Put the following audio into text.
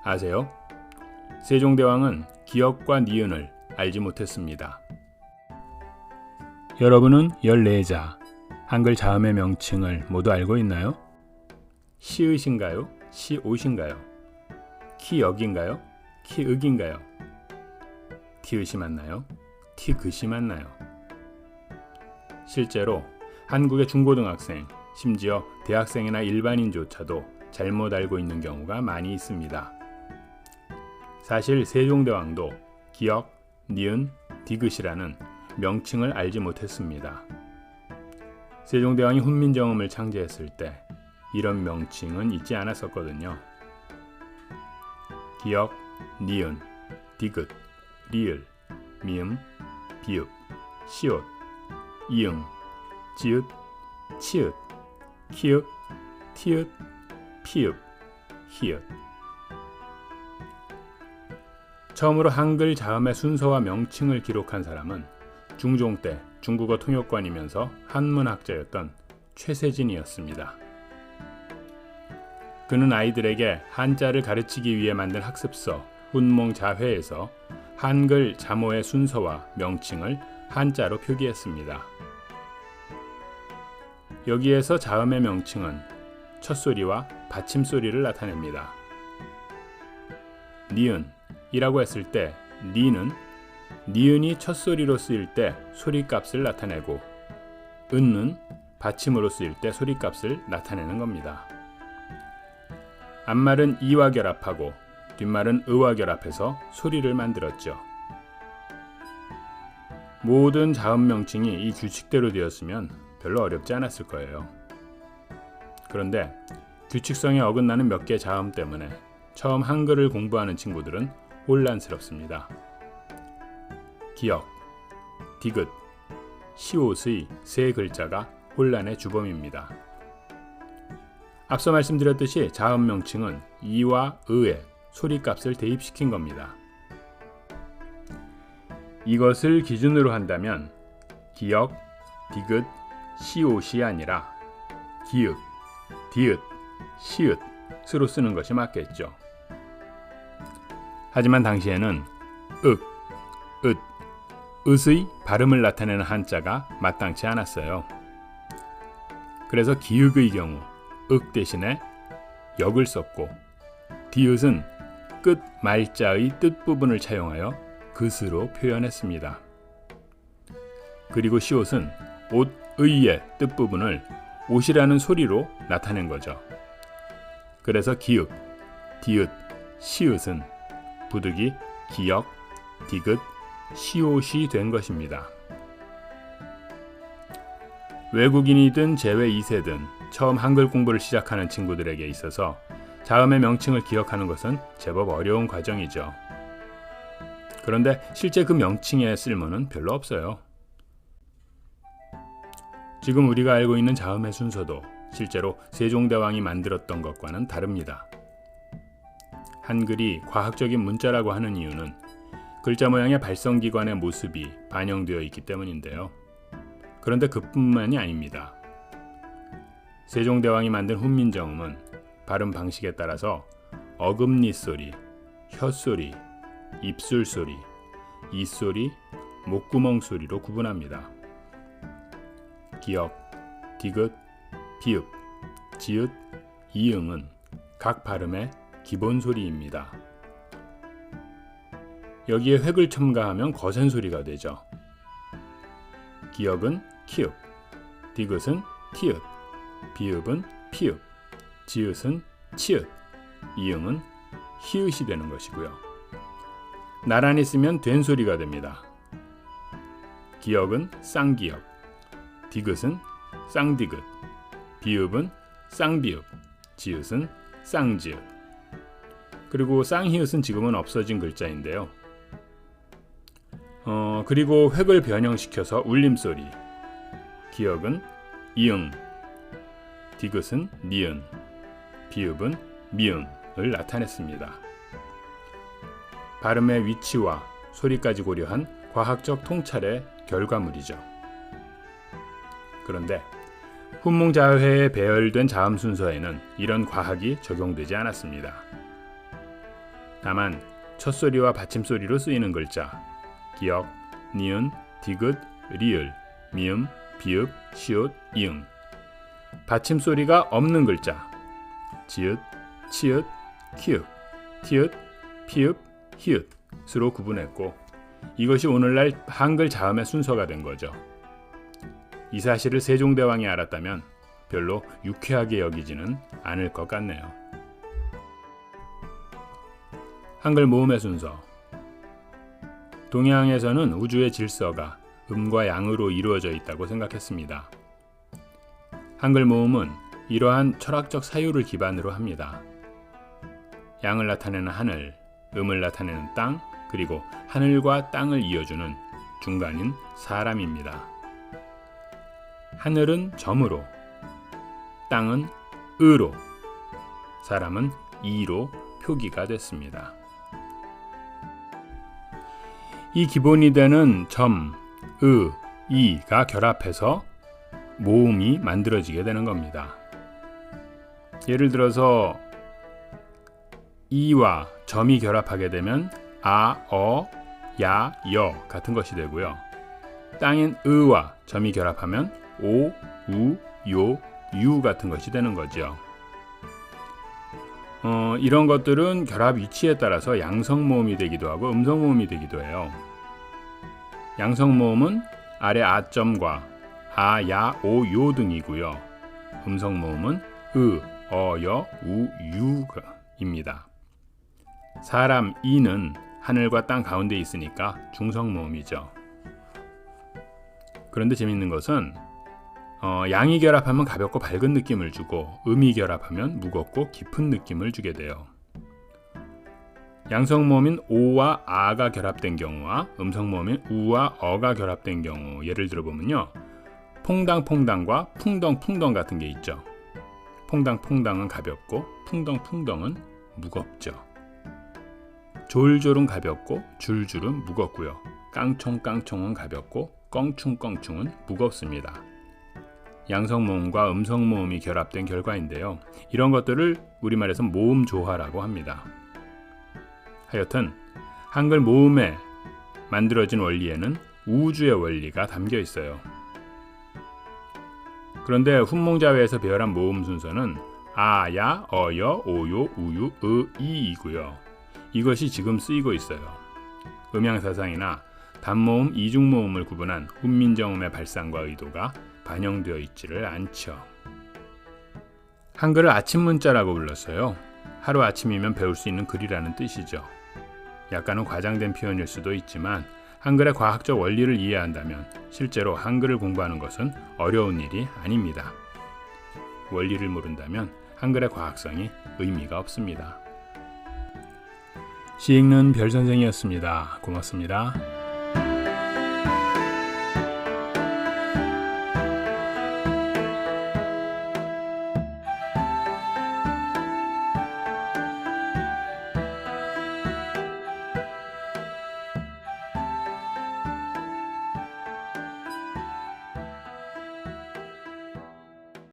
아세요? 세종대왕은 기역과 니은을 알지 못했습니다. 여러분은 14자 한글 자음의 명칭을 모두 알고 있나요? 시읒인가요? 시옷인가요? 키역인가요? 키윽인가요? 티읒이 맞나요? 티긋이 맞나요? 실제로 한국의 중고등학생, 심지어 대학생이나 일반인조차도 잘못 알고 있는 경우가 많이 있습니다. 사실 세종대왕도 기역, 니은, 디귿이라는 명칭을 알지 못했습니다. 세종대왕이 훈민정음을 창제했을 때 이런 명칭은 있지 않았었거든요. 기역, 니은, 디귿, 리을, 미음, 비읍, 시옷, 이응, 지읒, 치읒, 키읔, 티읒, 피읒, 히읗. 처음으로 한글 자음의 순서와 명칭을 기록한 사람은 중종 때 중국어 통역관이면서 한문학자였던 최세진이었습니다. 그는 아이들에게 한자를 가르치기 위해 만든 학습서 훈몽자회에서 한글 자모의 순서와 명칭을 한자로 표기했습니다. 여기에서 자음의 명칭은 첫소리와 받침소리를 나타냅니다. 니은이라고 했을 때 니는 니은이 첫소리로 쓰일 때 소리값을 나타내고 은는 받침으로 쓰일 때 소리값을 나타내는 겁니다. 앞말은 이와 결합하고 뒷말은 의와 결합해서 소리를 만들었죠. 모든 자음 명칭이 이 규칙대로 되었으면 별로 어렵지 않았을 거예요. 그런데 규칙성에 어긋나는 몇 개 자음 때문에 처음 한글을 공부하는 친구들은 혼란스럽습니다. 기역, 디귿, 시옷의 세 글자가 혼란의 주범입니다. 앞서 말씀드렸듯이 자음 명칭은 이와 의에 소리값을 대입시킨 겁니다. 이것을 기준으로 한다면 기역, 디귿, 시옷이 아니라 기읍, 디귿, 시읒으로 쓰는 것이 맞겠죠. 하지만 당시에는 윽, 읒, 읒의 발음을 나타내는 한자가 마땅치 않았어요. 그래서 기역의 경우 윽 대신에 역을 썼고 디귿은 끝 말자의 뜻 부분을 차용하여 긋으로 표현했습니다. 그리고 시옷은 옷의의 뜻 부분을 옷이라는 소리로 나타낸 거죠. 그래서 기역, 디귿, 시읒은 부득이 기역, 디귿, 시옷이 된 것입니다. 외국인이든 제외 2세든 처음 한글 공부를 시작하는 친구들에게 있어서 자음의 명칭을 기억하는 것은 제법 어려운 과정이죠. 그런데 실제 그 명칭의 쓸모는 별로 없어요. 지금 우리가 알고 있는 자음의 순서도 실제로 세종대왕이 만들었던 것과는 다릅니다. 한글이 과학적인 문자라고 하는 이유는 글자 모양의 발성기관의 모습이 반영되어 있기 때문인데요. 그런데 그뿐만이 아닙니다. 세종대왕이 만든 훈민정음은 발음 방식에 따라서 어금니 소리, 혀소리, 입술 소리, 이소리, 목구멍 소리로 구분합니다. 기역, 디귿, 비읍, 지읒, 이응은 각 발음의 기본 소리입니다. 여기에 획을 첨가하면 거센 소리가 되죠. 기역은 키읔, 디귿은 티읕, 비읍은 피읍, 지읒은 치읒, 이응은 히읗이 되는 것이고요. 나란히 쓰면 된 소리가 됩니다. 기역은 쌍기역, 디귿은 쌍디귿, 비읍은 쌍비읍, 지읒은 쌍지읒. 그리고 쌍히읗은 지금은 없어진 글자인데요. 그리고 획을 변형시켜서 울림소리, 기역은 이응, 디귿은 니은, 비읍은 미응을 나타냈습니다. 발음의 위치와 소리까지 고려한 과학적 통찰의 결과물이죠. 그런데 훈몽자회에 배열된 자음 순서에는 이런 과학이 적용되지 않았습니다. 다만 첫소리와 받침소리로 쓰이는 글자, 기역, 니은, 디귿, 리을, 미음, 비읍, 시옷, 이응, 받침소리가 없는 글자, 지읒, 치읒, 키읔, 티읒, 피읍, 히읗으로 구분했고, 이것이 오늘날 한글 자음의 순서가 된 거죠. 이 사실을 세종대왕이 알았다면 별로 유쾌하게 여기지는 않을 것 같네요. 한글 모음의 순서. 동양에서는 우주의 질서가 음과 양으로 이루어져 있다고 생각했습니다. 한글 모음은 이러한 철학적 사유를 기반으로 합니다. 양을 나타내는 하늘, 음을 나타내는 땅, 그리고 하늘과 땅을 이어주는 중간인 사람입니다. 하늘은 점으로, 땅은 으로, 사람은 이로 표기가 됐습니다. 이 기본이 되는 점, 으, 이가 결합해서 모음이 만들어지게 되는 겁니다. 예를 들어서 이와 점이 결합하게 되면 아, 어, 야, 여 같은 것이 되고요. 땅인 으와 점이 결합하면 오, 우, 요, 유 같은 것이 되는 거죠. 이런 것들은 결합 위치에 따라서 양성모음이 되기도 하고 음성모음이 되기도 해요. 양성모음은 아래 아점과 아, 야, 오, 요 등이고요. 음성모음은 으, 어, 여, 우, 유입니다. 사람, 이는 하늘과 땅 가운데 있으니까 중성모음이죠. 그런데 재밌는 것은 양이 결합하면 가볍고 밝은 느낌을 주고 음이 결합하면 무겁고 깊은 느낌을 주게 돼요. 양성모음인 오와 아가 결합된 경우와 음성모음인 우와 어가 결합된 경우, 예를 들어보면요, 퐁당퐁당과 풍덩풍덩 같은 게 있죠. 퐁당퐁당은 가볍고 풍덩풍덩은 무겁죠. 졸졸은 가볍고 줄줄은 무겁고요. 깡총깡총은 가볍고 껑충껑충은 무겁습니다. 양성모음과 음성모음이 결합된 결과인데요. 이런 것들을 우리말에서 모음조화라고 합니다. 하여튼 한글 모음에 만들어진 원리에는 우주의 원리가 담겨 있어요. 그런데 훈몽자회에서 배열한 모음 순서는 아, 야, 어, 여, 오, 요, 우, 유, 으, 이이고요. 이것이 지금 쓰이고 있어요. 음양사상이나 단모음, 이중모음을 구분한 훈민정음의 발상과 의도가 반영되어 있지를 않죠. 한글을 아침문자라고 불렀어요. 하루 아침이면 배울 수 있는 글이라는 뜻이죠. 약간은 과장된 표현일 수도 있지만 한글의 과학적 원리를 이해한다면 실제로 한글을 공부하는 것은 어려운 일이 아닙니다. 원리를 모른다면 한글의 과학성이 의미가 없습니다. 시 읽는 별선생이었습니다. 고맙습니다.